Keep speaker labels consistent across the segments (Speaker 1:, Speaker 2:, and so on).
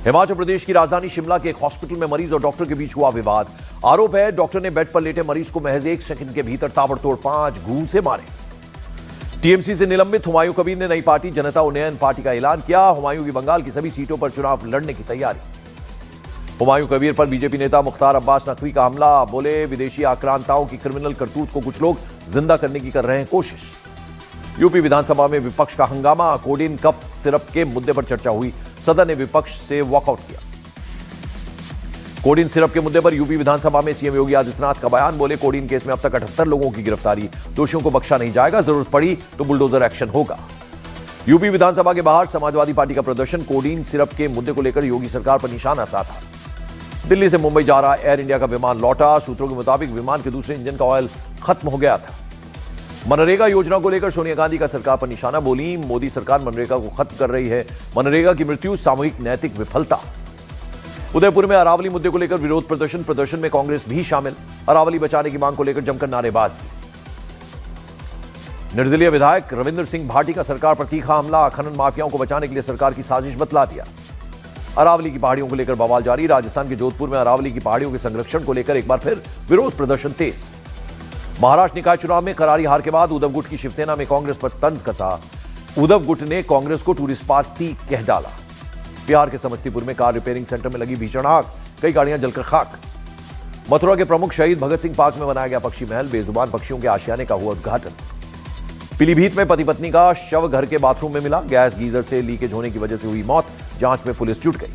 Speaker 1: हिमाचल प्रदेश की राजधानी शिमला के एक हॉस्पिटल में मरीज और डॉक्टर के बीच हुआ विवाद। आरोप है डॉक्टर ने बेड पर लेटे मरीज को महज 1 सेकंड के भीतर ताबड़तोड़ 5 घूंसे मारे। टीएमसी से निलंबित हुमायूं कबीर ने नई पार्टी जनता उन्नयन पार्टी का ऐलान किया। हुमायूं की बंगाल की सभी सीटों पर चुनाव लड़ने की तैयारी। हुमायूं कबीर पर बीजेपी नेता मुख्तार अब्बास नकवी का हमला। बोले विदेशी आक्रांताओं की क्रिमिनल करतूत को कुछ लोग जिंदा करने की कर रहे हैं कोशिश। यूपी विधानसभा में विपक्ष का हंगामा। कोडिन कफ सिरप के मुद्दे पर चर्चा हुई। सदन ने विपक्ष से वॉकआउट किया। कोडिन सिरप के मुद्दे पर यूपी विधानसभा में सीएम योगी आदित्यनाथ का बयान। बोले कोडिन केस में अब तक 78 लोगों की गिरफ्तारी। दोषियों को बख्शा नहीं जाएगा, जरूरत पड़ी तो बुलडोजर एक्शन होगा। यूपी विधानसभा के बाहर समाजवादी पार्टी का प्रदर्शन। कोडिन सिरप के मुद्दे को लेकर योगी सरकार पर निशाना साधा। दिल्ली से मुंबई जा रहा एयर इंडिया का विमान लौटा। सूत्रों के मुताबिक विमान के दूसरे इंजन का ऑयल खत्म हो गया था। मनरेगा योजना को लेकर सोनिया गांधी का सरकार पर निशाना। बोली मोदी सरकार मनरेगा को खत्म कर रही है। मनरेगा की मृत्यु सामूहिक नैतिक विफलता। उदयपुर में अरावली मुद्दे को लेकर विरोध प्रदर्शन में कांग्रेस भी शामिल। अरावली बचाने की मांग को लेकर जमकर नारेबाजी। निर्दलीय विधायक रविंद्र सिंह भाटी का सरकार पर तीखा हमला। खनन माफियाओं को बचाने के लिए सरकार की साजिश बतला दिया। अरावली की पहाड़ियों को लेकर बवाल जारी। राजस्थान के जोधपुर में अरावली की पहाड़ियों के संरक्षण को लेकर एक बार फिर विरोध प्रदर्शन तेज। महाराष्ट्र निकाय चुनाव में करारी हार के बाद उद्धव गुट की शिवसेना में कांग्रेस पर तंज कसा। उद्धव गुट ने कांग्रेस को टूरिस्ट पार्टी कह डाला। बिहार के समस्तीपुर में कार रिपेयरिंग सेंटर में लगी भीषण आग। कई गाड़ियां जलकर खाक। मथुरा के प्रमुख शहीद भगत सिंह पार्क में बनाया गया पक्षी महल। बेजुबान पक्षियों के आशियाने का हुआ उद्घाटन। पीलीभीत में पति पत्नी का शव घर के बाथरूम में मिला। गैस गीजर से लीकेज होने की वजह से हुई मौत। जांच में पुलिस जुट गई।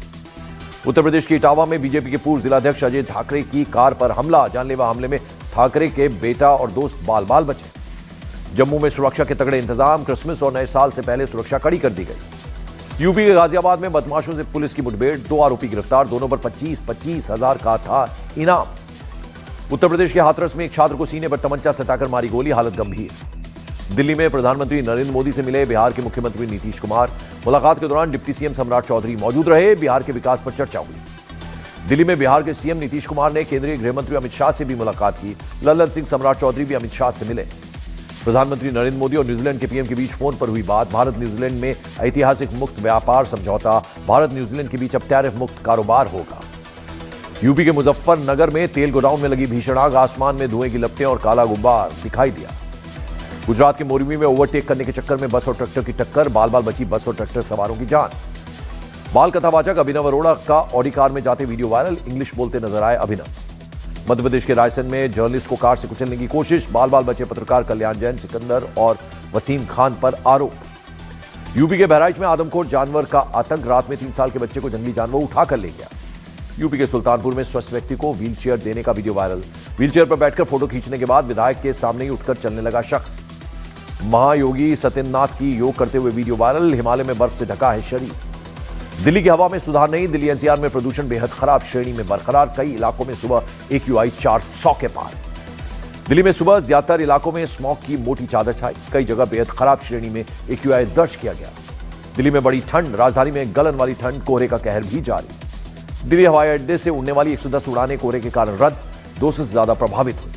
Speaker 1: उत्तर प्रदेश के इटावा में बीजेपी के पूर्व जिलाध्यक्ष अजय ठाकरे की कार पर हमला। जानलेवा हमले में ठाकरे के बेटा और दोस्त बाल बाल बचे। जम्मू में सुरक्षा के तगड़े इंतजाम। क्रिसमस और नए साल से पहले सुरक्षा कड़ी कर दी गई। यूपी के गाजियाबाद में बदमाशों से पुलिस की मुठभेड़। 2 आरोपी गिरफ्तार। दोनों पर 25-25 हजार का था इनाम। उत्तर प्रदेश के हाथरस में एक छात्र को सीने पर तमंचा सटाकर मारी गोली। हालत गंभीर। दिल्ली में प्रधानमंत्री नरेंद्र मोदी से मिले बिहार के मुख्यमंत्री नीतीश कुमार। मुलाकात के दौरान डिप्टी सीएम सम्राट चौधरी मौजूद रहे। बिहार के विकास पर चर्चा हुई। दिल्ली में बिहार के सीएम नीतीश कुमार ने केंद्रीय गृह मंत्री अमित शाह से भी मुलाकात की। लल्लन सिंह सम्राट चौधरी भी अमित शाह से मिले। प्रधानमंत्री नरेंद्र मोदी और न्यूजीलैंड के पीएम के बीच फोन पर हुई बात। भारत न्यूजीलैंड में ऐतिहासिक मुक्त व्यापार समझौता। भारत न्यूजीलैंड के बीच अब टैरिफ मुक्त कारोबार होगा। यूपी के मुजफ्फरनगर में तेल गोदाम में लगी भीषण आग। आसमान में धुएं की लपटें और काला गुब्बार दिखाई दिया। गुजरात के मोरबी में ओवरटेक करने के चक्कर में बस और ट्रैक्टर की टक्कर। बाल बाल बची बस और ट्रैक्टर सवारों की जान। बाल कथावाचक अभिनव अरोड़ा का ऑडी कार में जाते वीडियो वायरल। इंग्लिश बोलते नजर आए अभिनव। मध्य प्रदेश के रायसेन में जर्नलिस्ट को कार से कुचलने की कोशिश। बाल बाल बचे पत्रकार कल्याण जैन, सिकंदर और वसीम खान पर आरोप। यूपी के बहराइच में आदमखोर जानवर का आतंक। रात में 3 साल के बच्चे को जंगली जानवर उठाकर ले गया। यूपी के सुल्तानपुर में स्वस्थ व्यक्ति को व्हीलचेयर देने का वीडियो वायरल। व्हीलचेयर पर बैठकर फोटो खींचने के बाद विधायक के सामने ही उठकर चलने लगा शख्स। महायोगी सत्यनाथ की योग करते हुए वीडियो वायरल। हिमालय में बर्फ से ढका है शरीर। दिल्ली की हवा में सुधार नहीं। दिल्ली एनसीआर में प्रदूषण बेहद खराब श्रेणी में बरकरार। कई इलाकों में सुबह AQI 400 के पार। दिल्ली में सुबह ज्यादातर इलाकों में स्मॉग की मोटी चादर छाई। कई जगह बेहद खराब श्रेणी में AQI दर्ज किया गया। दिल्ली में बड़ी ठंड। राजधानी में गलन वाली ठंड। कोहरे का कहर भी जारी। दिल्ली हवाई अड्डे से उड़ने वाली 110 उड़ानें कोहरे के कारण रद्द। 200 से ज्यादा प्रभावित हुई।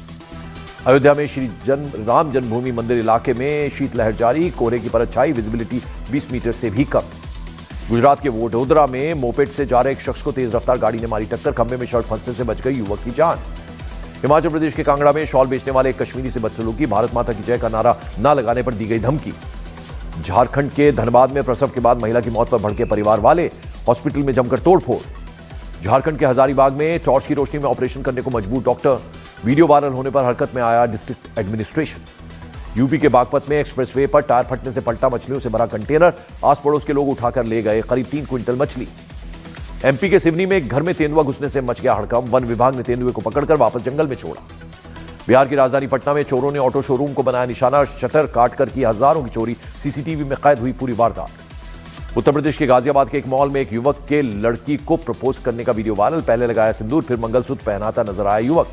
Speaker 1: अयोध्या में श्री राम जन्मभूमि मंदिर इलाके में शीतलहर जारी। कोहरे की परत छाई। विजिबिलिटी 20 मीटर से भी कम। गुजरात के वडोदरा में मोपेड से जा रहे एक शख्स को तेज रफ्तार गाड़ी ने मारी टक्कर। खंभे में शर्ट फंसने से बच गई युवक की जान। हिमाचल प्रदेश के कांगड़ा में शॉल बेचने वाले एक कश्मीरी से बदसलूकी। भारत माता की जय का नारा न लगाने पर दी गई धमकी। झारखंड के धनबाद में प्रसव के बाद महिला की मौत पर भड़के परिवार वाले। हॉस्पिटल में जमकर तोड़फोड़। झारखंड के हजारीबाग में टॉर्च की रोशनी में ऑपरेशन करने को मजबूर डॉक्टर। वीडियो वायरल होने पर हरकत में आया डिस्ट्रिक्ट एडमिनिस्ट्रेशन। यूपी के बागपत में एक्सप्रेसवे पर टायर फटने से पलटा। मछलियों से भरा कंटेनर। आस पड़ोस के लोग उठाकर ले गए करीब 3 क्विंटल मछली। एमपी के सिवनी में एक घर में तेंदुआ घुसने से मच गया हड़कंप। वन विभाग ने तेंदुए को पकड़कर वापस जंगल में छोड़ा। बिहार की राजधानी पटना में चोरों ने ऑटो शोरूम को बनाया निशाना। शटर काटकर की हजारों की चोरी। सीसीटीवी में कैद हुई पूरी वारदात। उत्तर प्रदेश के गाजियाबाद के एक मॉल में एक युवक के लड़की को प्रपोज करने का वीडियो वायरल। पहले लगाया सिंदूर, फिर मंगलसूत्र पहनाता नजर आया युवक।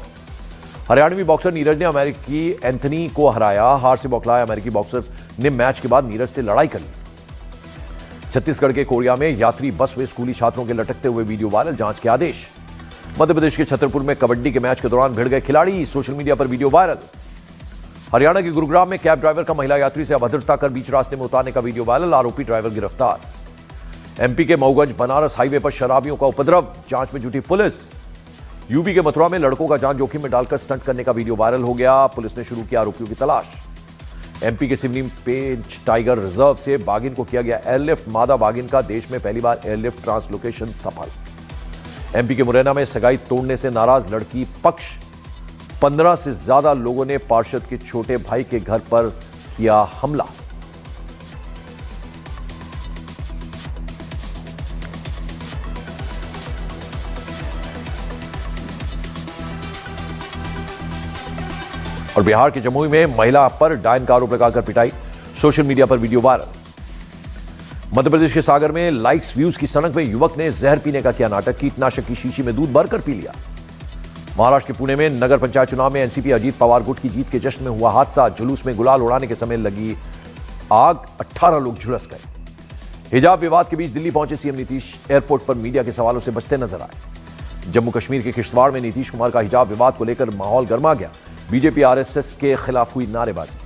Speaker 1: हरियाणवी बॉक्सर नीरज ने अमेरिकी एंथनी को हराया। हार से बौखलाया अमेरिकी बॉक्सर ने मैच के बाद नीरज से लड़ाई कर ली। छत्तीसगढ़ के कोरिया में यात्री बस में स्कूली छात्रों के लटकते हुए वीडियो वायरल। जांच के आदेश। मध्य प्रदेश के छतरपुर में कबड्डी के मैच के दौरान भिड़ गए खिलाड़ी। सोशल मीडिया पर वीडियो वायरल। हरियाणा के गुरुग्राम में कैब ड्राइवर का महिला यात्री से अभद्रता कर बीच रास्ते में उतारने का वीडियो वायरल। आरोपी ड्राइवर गिरफ्तार। एमपी के मऊगंज बनारस हाईवे पर शराबियों का उपद्रव, जांच में जुटी पुलिस। यूपी के मथुरा में लड़कों का जान जोखिम में डालकर स्टंट करने का वीडियो वायरल हो गया, पुलिस ने शुरू किया आरोपियों की तलाश। एमपी के सिवनी पेंच टाइगर रिजर्व से बाघिन को किया गया एयरलिफ्ट, मादा बाघिन का देश में पहली बार एयरलिफ्ट ट्रांसलोकेशन सफल। एमपी के मुरैना में सगाई तोड़ने से नाराज लड़की पक्ष, 15 से ज्यादा लोगों ने पार्षद के छोटे भाई के घर पर किया हमला। और बिहार के जमुई में महिला पर डायन का आरोप लगाकर पिटाई, सोशल मीडिया पर वीडियो वायरल। मध्य प्रदेश के सागर में लाइक्स व्यूज की सनक में युवक ने जहर पीने का किया नाटक, कीटनाशक की शीशी में दूध भरकर पी लिया। महाराष्ट्र के पुणे में नगर पंचायत चुनाव में एनसीपी अजीत पवार गुट की जीत के जश्न में हुआ हादसा, जुलूस में गुलाल उड़ाने के समय लगी आग, 18 लोग झुलस गए। हिजाब विवाद के बीच दिल्ली पहुंचे सीएम नीतीश, एयरपोर्ट पर मीडिया के सवालों से बचते नजर आए। जम्मू कश्मीर के किश्तवाड़ में नीतीश कुमार का हिजाब विवाद को लेकर माहौल गर्मा गया, बीजेपी आरएसएस के खिलाफ हुई नारेबाजी।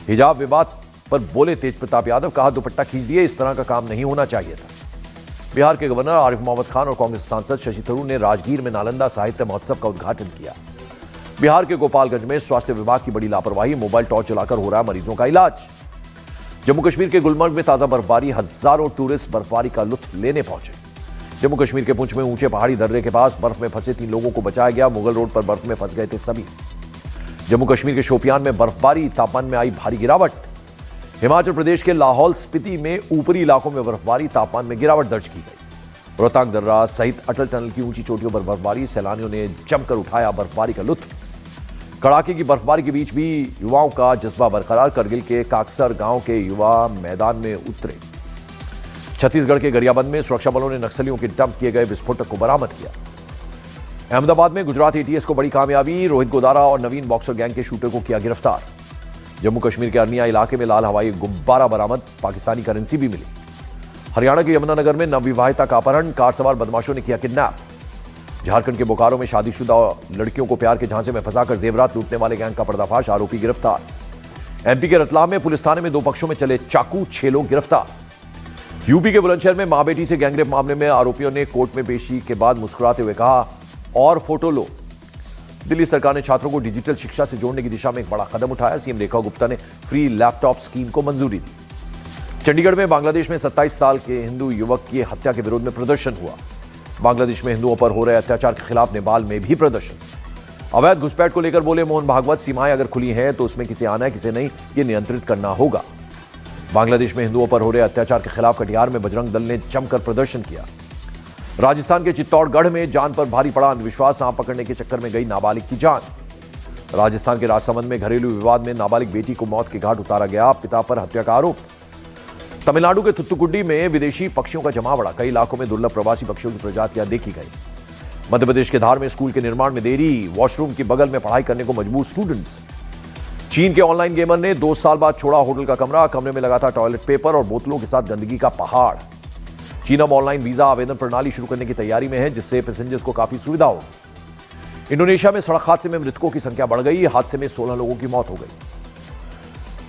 Speaker 1: हिजाब विवाद पर बोले तेज प्रताप यादव, कहा दुपट्टा खींच दिए, इस तरह का काम नहीं होना चाहिए था। बिहार के गवर्नर आरिफ मोहम्मद खान और कांग्रेस सांसद शशि थरूर ने राजगीर में नालंदा साहित्य महोत्सव का उद्घाटन किया। बिहार के गोपालगंज में स्वास्थ्य विभाग की बड़ी लापरवाही, मोबाइल टॉर्च चलाकर हो रहा मरीजों का इलाज। जम्मू कश्मीर के गुलमर्ग में ताजा बर्फबारी, हजारों टूरिस्ट बर्फबारी का लुत्फ लेने पहुंचे। जम्मू कश्मीर के पुंछ में ऊंचे पहाड़ी दर्रे के पास बर्फ में फंसे 3 लोगों को बचाया गया, मुगल रोड पर बर्फ में फंस गए थे सभी। जम्मू कश्मीर के शोपियान में बर्फबारी, तापमान में आई भारी गिरावट। हिमाचल प्रदेश के लाहौल स्पीति में ऊपरी इलाकों में बर्फबारी, तापमान में गिरावट दर्ज की गई। रोहतांग दर्रा सहित अटल टनल की ऊंची चोटियों पर बर्फबारी, सैलानियों ने जमकर उठाया बर्फबारी का लुत्फ। कड़ाके की बर्फबारी के बीच भी युवाओं का जज्बा बरकरार, करगिल के काकसर गांव के युवा मैदान में उतरे। छत्तीसगढ़ के गरियाबंद में सुरक्षा बलों ने नक्सलियों के डंप किए गए विस्फोटक को बरामद किया। अहमदाबाद में गुजरात एटीएस को बड़ी कामयाबी, रोहित गोदारा और नवीन बॉक्सर गैंग के शूटर को किया गिरफ्तार। जम्मू कश्मीर के अरनिया इलाके में लाल हवाई गुब्बारा बरामद, पाकिस्तानी करेंसी भी मिली। हरियाणा के यमुनानगर में नवविवाहिता का अपहरण, कार सवार बदमाशों ने किया किडनैप। झारखंड के बोकारो में शादीशुदा लड़कियों को प्यार के झांसे में फंसाकर जेवरात लूटने वाले गैंग का पर्दाफाश, आरोपी गिरफ्तार। एमपी के रतलाम में पुलिस थाने में 2 पक्षों में चले चाकू, 6 लोग गिरफ्तार। यूपी के बुलंदशहर में मां बेटी से गैंगरेप मामले में आरोपियों ने कोर्ट में पेशी के बाद मुस्कुराते हुए कहा, और फोटो लो। दिल्ली सरकार ने छात्रों को डिजिटल शिक्षा से जोड़ने की दिशा में एक बड़ा कदम उठाया, सीएम रेखा गुप्ता ने फ्री लैपटॉप स्कीम को मंजूरी दी। चंडीगढ़ में बांग्लादेश में 27 साल के हिंदू युवक की हत्या के विरोध में प्रदर्शन हुआ। बांग्लादेश में हिंदुओं पर हो रहे अत्याचार के खिलाफ नेपाल में भी प्रदर्शन। अवैध घुसपैठ को लेकर बोले मोहन भागवत, सीमाएं अगर खुली हैं तो उसमें किसे आना है किसे नहीं, ये नियंत्रित करना होगा। बांग्लादेश में हिंदुओं पर हो रहे अत्याचार के खिलाफ कटिहार में बजरंग दल ने जमकर प्रदर्शन किया। राजस्थान के चित्तौड़गढ़ में जान पर भारी पड़ा अंधविश्वास, सांप पकड़ने के चक्कर में गई नाबालिग की जान। राजस्थान के राजसमंद में घरेलू विवाद में नाबालिग बेटी को मौत के घाट उतारा गया, पिता पर हत्या का आरोप। तमिलनाडु के थुत्तुकुडी में विदेशी पक्षियों का जमावड़ा, कई इलाकों में दुर्लभ प्रवासी पक्षियों की प्रजातियां देखी गई। मध्य प्रदेश के धार में स्कूल के निर्माण में देरी, वॉशरूम के बगल में पढ़ाई करने को मजबूर स्टूडेंट्स। चीन के ऑनलाइन गेमर ने 2 साल बाद छोड़ा होटल का कमरा, कमरे में लगा था टॉयलेट पेपर और बोतलों के साथ गंदगी का पहाड़। चीन अब ऑनलाइन वीजा आवेदन प्रणाली शुरू करने की तैयारी में है, जिससे पैसेंजर्स को काफी सुविधा होगी। इंडोनेशिया में सड़क हादसे में मृतकों की संख्या बढ़ गई, हादसे में 16 लोगों की मौत हो गई।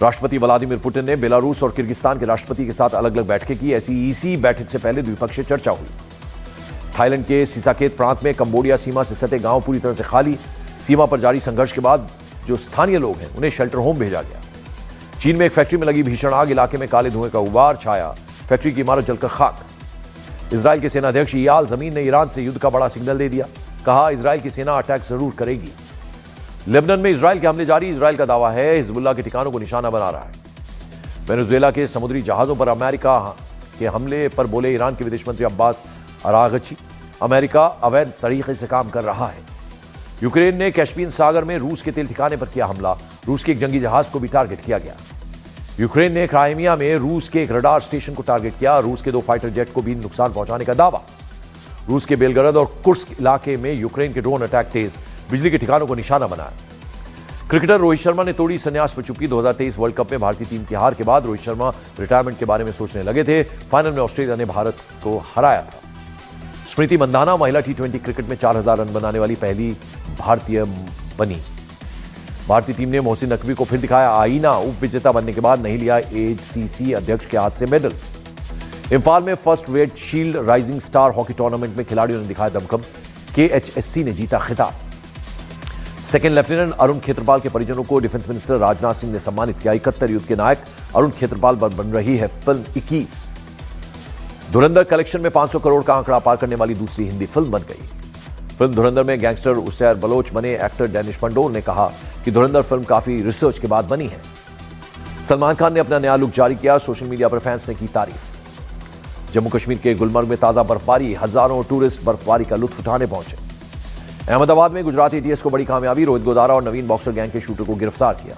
Speaker 1: राष्ट्रपति व्लादिमीर पुतिन ने बेलारूस और किर्गिस्तान के राष्ट्रपति के साथ अलग अलग बैठकें की, ऐसी ईसी बैठक से पहले द्विपक्षीय चर्चा हुई। थाईलैंड के सिसाकेत प्रांत में कंबोडिया सीमा से सटे गांव पूरी तरह से खाली, सीमा पर जारी संघर्ष के बाद जो स्थानीय लोग हैं उन्हें शेल्टर होम भेजा गया। चीन में एक फैक्ट्री में लगी भीषण आग, इलाके में काले धुएं का गुबार छाया, फैक्ट्री की इमारत जलकर खाक। इजराइल के सेना अध्यक्ष इयाल ज़मीन ने ईरान से युद्ध का बड़ा सिग्नल दे दिया, कहा इजराइल की सेना अटैक जरूर करेगी। लेबनान में इजराइल के हमले जारी, इजराइल का दावा है हिजबुल्लाह के ठिकानों को निशाना बना रहा है। वेनेजुएला के समुद्री जहाजों पर अमेरिका के हमले पर बोले ईरान के विदेश मंत्री अब्बास अरागची, अमेरिका अवैध तरीके से काम कर रहा है। यूक्रेन ने कैस्पियन सागर में रूस के तेल ठिकाने पर किया हमला, रूस के एक जंगी जहाज को भी टारगेट किया गया। यूक्रेन ने क्राइमिया में रूस के एक रडार स्टेशन को टारगेट किया, रूस के 2 फाइटर जेट को भी नुकसान पहुंचाने का दावा। रूस के बेलगरद और कुर्स्क इलाके में यूक्रेन के ड्रोन अटैक तेज, बिजली के ठिकानों को निशाना बनाया। क्रिकेटर रोहित शर्मा ने तोड़ी संन्यास पर चुप्पी, 2023 वर्ल्ड कप में भारतीय टीम की हार के बाद रोहित शर्मा रिटायरमेंट के बारे में सोचने लगे थे। फाइनल में ऑस्ट्रेलिया ने भारत को हराया था। स्मृति मंदाना महिला T20 क्रिकेट में 4000 रन बनाने वाली पहली भारतीय बनी। भारतीय टीम ने मोहसिन नकवी को फिर दिखाया आईना, उप विजेता बनने के बाद नहीं लिया ACC अध्यक्ष के हाथ से मेडल। इंफाल में फर्स्ट वेट shield rising star hockey tournament में खिलाड़ियों ने दिखाया दमखम। केएचएससी ने जीता खिताब। सेकेंड लेफ्टिनेंट अरुण खेत्रपाल के परिजनों को डिफेंस मिनिस्टर राजनाथ सिंह ने सम्मानित किया। 71 युद्ध के नायक अरुण खेत्रपाल पर बन रही है फिल्म 21। धुरंधर कलेक्शन में 500 करोड़ का आंकड़ा पार करने वाली दूसरी हिंदी फिल्म बन गई। फिल्म धुरंधर में गैंगस्टर उसैर बलोच बने एक्टर डैनिश पंडोल ने कहा कि धुरंधर फिल्म काफी रिसर्च के बाद बनी है। सलमान खान ने अपना नया लुक जारी किया। सोशल मीडिया पर फैंस ने की तारीफ। जम्मू कश्मीर के गुलमर्ग में ताजा बर्फबारी, हजारों टूरिस्ट बर्फबारी का लुत्फ उठाने पहुंचे। अहमदाबाद में गुजरात एटीएस को बड़ी कामयाबी, रोहित गोदारा और नवीन बॉक्सर गैंग के शूटर को गिरफ्तार किया।